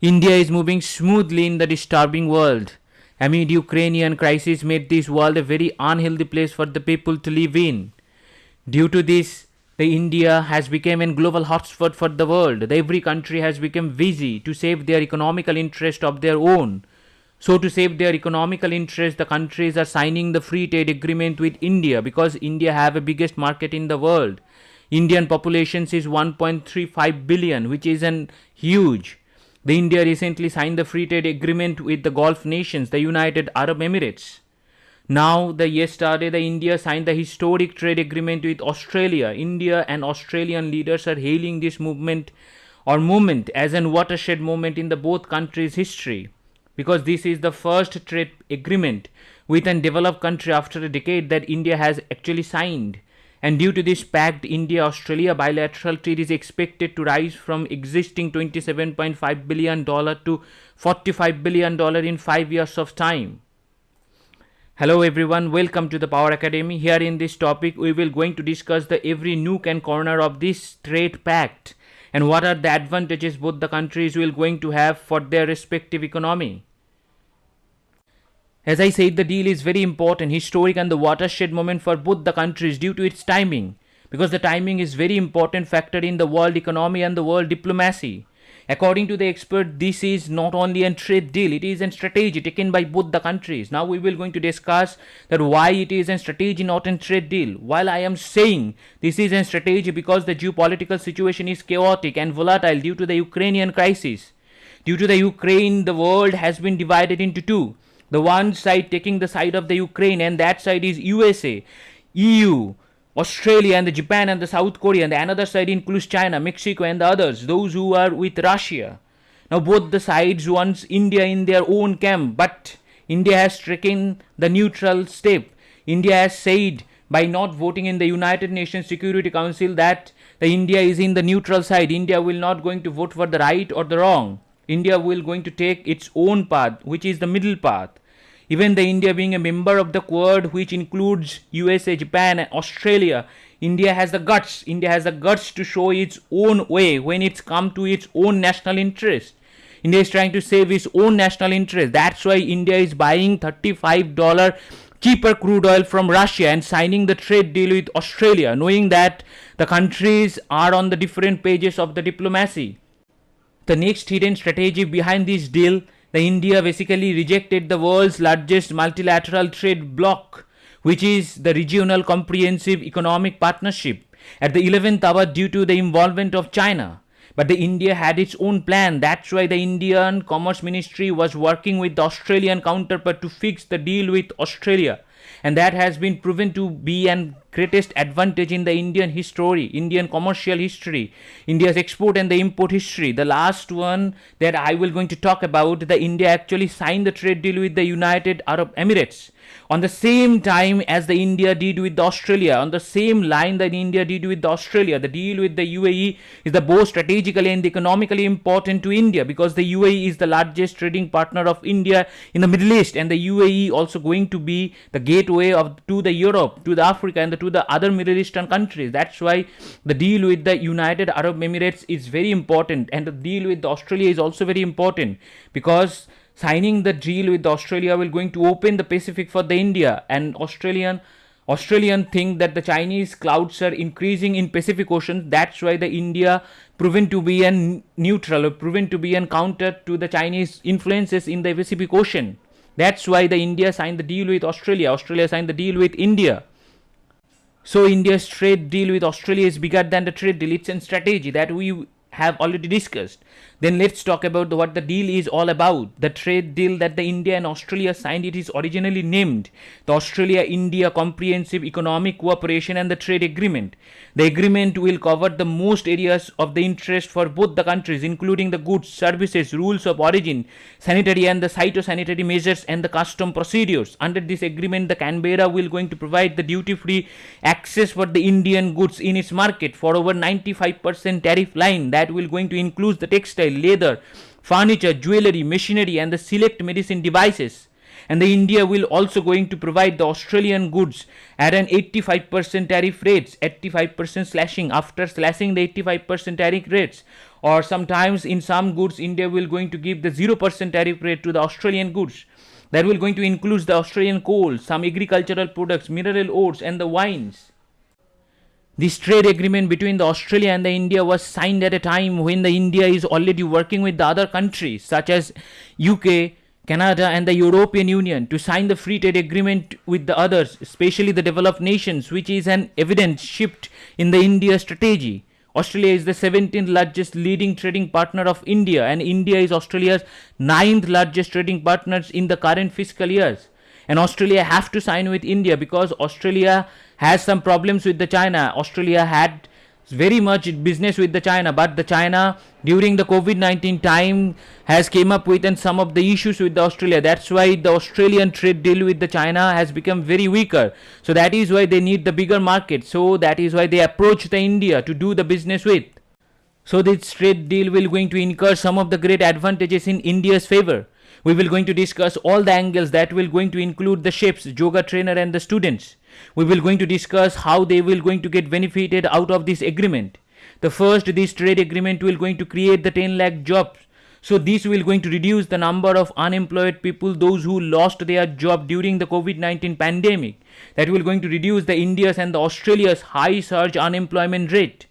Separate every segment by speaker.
Speaker 1: India is moving smoothly in the disturbing world. Amid Ukrainian crisis made this world a very unhealthy place for the people to live in. Due to this, the India has become a global hotspot for the world. Every country has become busy to save their economical interest of their own. So to save their economical interest, the countries are signing the free trade agreement with India because India have a biggest market in the world. Indian population is 1.35 billion, which is an huge. The India recently signed the free trade agreement with the Gulf nations, the United Arab Emirates. Now, the yesterday, the India signed the historic trade agreement with Australia. India and Australian leaders are hailing this movement as an watershed moment in the both countries' history, because this is the first trade agreement with a developed country after a decade that India has actually signed. And due to this pact, India Australia bilateral trade is expected to rise from existing $27.5 billion to $45 billion in 5 years of time. Hello everyone, welcome to the Power Academy. Here in this topic, we will going to discuss the every nook and corner of this trade pact and what are the advantages both the countries will going to have for their respective economy. As I said, the deal is very important, historic and the watershed moment for both the countries due to its timing, because the timing is very important factor in the world economy and the world diplomacy. According to the expert, this is not only a trade deal, it is a strategy taken by both the countries. Now we will going to discuss that why it is a strategy, not a trade deal. While I am saying this is a strategy because the geopolitical situation is chaotic and volatile due to the Ukrainian crisis. Due to the Ukraine, the world has been divided into two. The one side taking the side of the Ukraine, and that side is USA, EU, Australia and the Japan and the South Korea, and the another side includes China, Mexico and the others, those who are with Russia. Now both the sides wants India in their own camp, but India has taken the neutral step. India has said by not voting in the United Nations Security Council that the India is in the neutral side. India will not going to vote for the right or the wrong. India will going to take its own path, which is the middle path. Even the India being a member of the Quad, which includes USA, Japan, and Australia, India has the guts. India has the guts to show its own way when it's come to its own national interest. India is trying to save its own national interest. That's why India is buying $35 cheaper crude oil from Russia and signing the trade deal with Australia, knowing that the countries are on the different pages of the diplomacy. The next hidden strategy behind this deal, the India basically rejected the world's largest multilateral trade bloc, which is the Regional Comprehensive Economic Partnership, at the 11th hour due to the involvement of China. But the India had its own plan. That's why the Indian Commerce Ministry was working with the Australian counterpart to fix the deal with Australia. And that has been proven to be an greatest advantage in the Indian history, Indian commercial history, India's export and the import history. The last one that I will going to talk about, the India actually signed the trade deal with the United Arab Emirates on the same time as the India did with the Australia, on the same line that India did with the Australia. The deal with the UAE is the both strategically and economically important to India, because the UAE is the largest trading partner of India in the Middle East, and the UAE also going to be the gateway to the Europe, to the Africa and to the other Middle Eastern countries. That's why the deal with the United Arab Emirates is very important, and the deal with Australia is also very important, because signing the deal with Australia will going to open the Pacific for the India, and Australian think that the Chinese clouds are increasing in Pacific Ocean. That's why the India proven to be a neutral, or proven to be a counter to the Chinese influences in the Pacific Ocean. That's why the India signed the deal with Australia. Australia signed the deal with India. So India's trade deal with Australia is bigger than the trade deal. It's a strategy that we have already discussed. Then let's talk about what the deal is all about. The trade deal that the India and Australia signed, it is originally named the Australia-India Comprehensive Economic Cooperation and the Trade Agreement. The agreement will cover the most areas of the interest for both the countries, including the goods, services, rules of origin, sanitary and the phytosanitary measures, and the custom procedures. Under this agreement, the Canberra will going to provide the duty-free access for the Indian goods in its market for over 95% tariff line that will going to include the textile, leather, furniture, jewelry, machinery and the select medicine devices. And the India will also going to provide the Australian goods at an 85% tariff rates, 85% slashing. After slashing the 85% tariff rates, or sometimes in some goods India will going to give the 0% tariff rate to the Australian goods. That will going to include the Australian coal, some agricultural products, mineral ores and the wines. This trade agreement between the Australia and the India was signed at a time when the India is already working with the other countries such as UK, Canada and the European Union to sign the free trade agreement with the others, especially the developed nations, which is an evident shift in the India strategy. Australia is the 17th largest leading trading partner of India, and India is Australia's 9th largest trading partners in the current fiscal years. And Australia have to sign with India because Australia has some problems with the China. Australia had very much business with the China, but the China during the COVID-19 time has came up with and some of the issues with the Australia. That's why the Australian trade deal with the China has become very weaker. So that is why they need the bigger market. So that is why they approach the India to do the business with. So this trade deal will going to incur some of the great advantages in India's favor. We will going to discuss all the angles that will going to include the chefs, yoga trainer and the students. We will going to discuss how they will going to get benefited out of this agreement. The first, this trade agreement will going to create the 10 lakh jobs. So this will going to reduce the number of unemployed people, those who lost their job during the COVID-19 pandemic. That will going to reduce the India's and the Australia's high surge unemployment rate.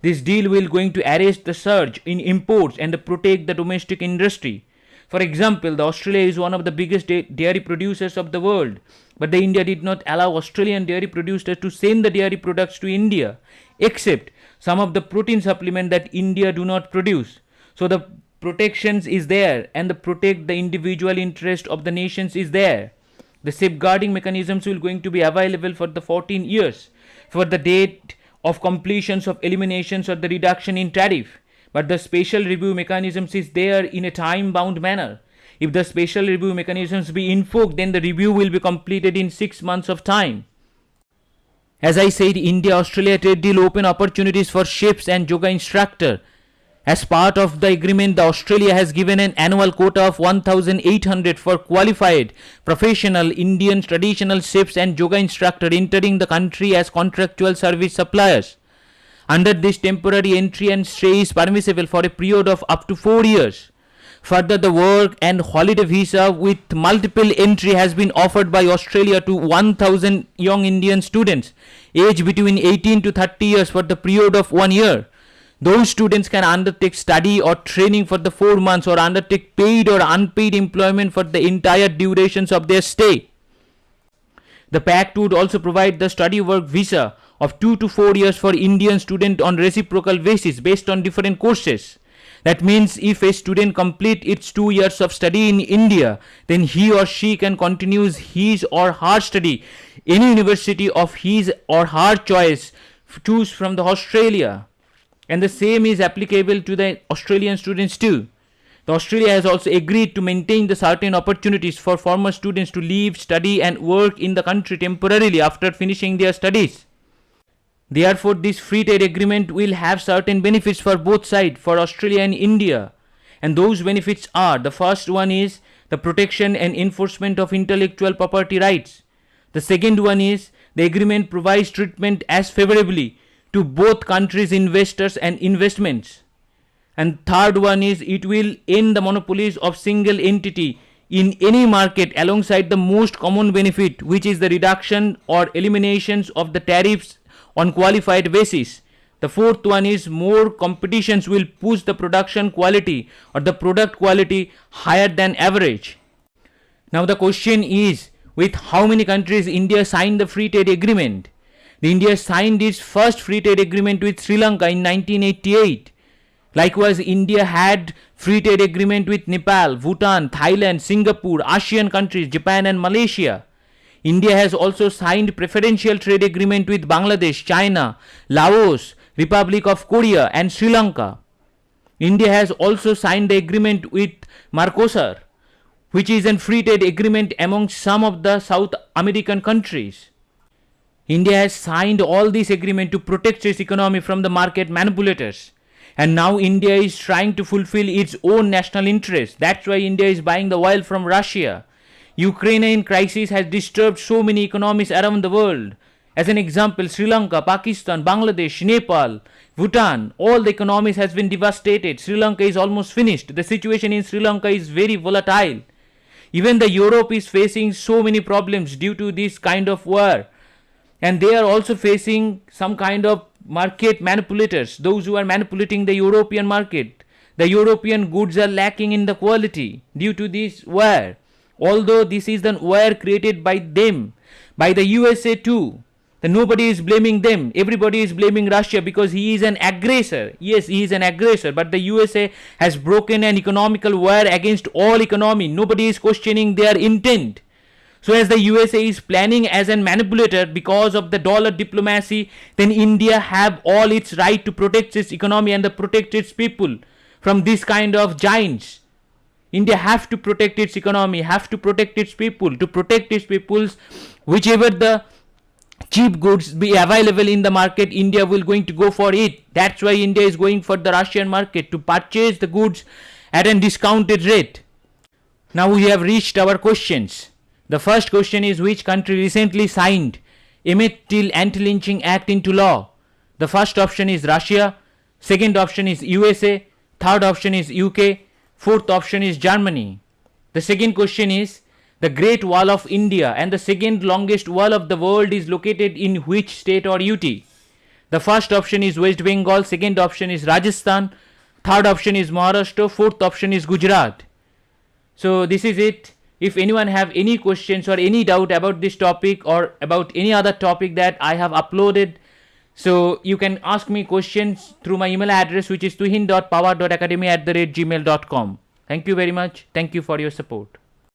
Speaker 1: This deal will going to arrest the surge in imports and protect the domestic industry. For example, the Australia is one of the biggest dairy producers of the world, but the India did not allow Australian dairy producers to send the dairy products to India, except some of the protein supplement that India do not produce. So the protections is there, and the protect the individual interest of the nations is there. The safeguarding mechanisms will going to be available for the 14 years for the date of completions of eliminations or the reduction in tariff. But the special review mechanisms is there in a time bound manner. If the special review mechanisms be invoked, then the review will be completed in 6 months of time. As I said, India-Australia trade deal open opportunities for chefs and yoga instructor. As part of the agreement, the Australia has given an annual quota of 1,800 for qualified professional Indian traditional chefs and yoga instructor entering the country as contractual service suppliers. Under this, temporary entry and stay is permissible for a period of up to 4 years. Further, the work and holiday visa with multiple entry has been offered by Australia to 1,000 young Indian students aged between 18 to 30 years for the period of 1 year. Those students can undertake study or training for the 4 months or undertake paid or unpaid employment for the entire durations of their stay. The pact would also provide the study work visa of 2 to 4 years for Indian student on reciprocal basis based on different courses. That means if a student complete its 2 years of study in India, then he or she can continue his or her study any university of his or her choice, choose from the Australia. And the same is applicable to the Australian students too. The Australia has also agreed to maintain the certain opportunities for former students to live, study and work in the country temporarily after finishing their studies. Therefore, this free trade agreement will have certain benefits for both sides, for Australia and India. And those benefits are, the first one is the protection and enforcement of intellectual property rights. The second one is the agreement provides treatment as favorably to both countries' investors and investments. And third one is it will end the monopolies of single entity in any market alongside the most common benefit, which is the reduction or eliminations of the tariffs on qualified basis. The fourth one is more competitions will push the production quality or the product quality higher than average. Now the question is, with how many countries India signed the free trade agreement? The India signed its first free trade agreement with Sri Lanka in 1988. Likewise, India had free trade agreement with Nepal, Bhutan, Thailand, Singapore, ASEAN countries, Japan and Malaysia. India has also signed preferential trade agreement with Bangladesh, China, Laos, Republic of Korea and Sri Lanka. India has also signed the agreement with Mercosur, which is a free trade agreement among some of the South American countries. India has signed all these agreements to protect its economy from the market manipulators. And now India is trying to fulfill its own national interests. That's why India is buying the oil from Russia. Ukrainian crisis has disturbed so many economies around the world. As an example, Sri Lanka, Pakistan, Bangladesh, Nepal, Bhutan, all the economies has been devastated. Sri Lanka is almost finished. The situation in Sri Lanka is very volatile. Even the Europe is facing so many problems due to this kind of war. And they are also facing some kind of market manipulators, those who are manipulating the European market. The European goods are lacking in the quality due to this war. Although this is the war created by them, by the USA too. Then nobody is blaming them. Everybody is blaming Russia because he is an aggressor. Yes, he is an aggressor, but the USA has broken an economical war against all economy. Nobody is questioning their intent. So as the USA is planning as a manipulator because of the dollar diplomacy, then India have all its right to protect its economy and to protect its people from this kind of giants. India have to protect its economy, have to protect its people, to protect its peoples, whichever the cheap goods be available in the market, India will going to go for it. That's why India is going for the Russian market to purchase the goods at a discounted rate. Now we have reached our questions. The first question is, which country recently signed Emmett Till Anti-Lynching Act into law? The first option is Russia, second option is USA, third option is UK, fourth option is Germany. The second question is, the Great Wall of India and the second longest wall of the world is located in which state or UT? The first option is West Bengal, second option is Rajasthan, third option is Maharashtra, fourth option is Gujarat. So this is it. If anyone have any questions or any doubt about this topic or about any other topic that I have uploaded, so you can ask me questions through my email address, which is tuhin.power.academy@gmail.com. Thank you very much. Thank you for your support.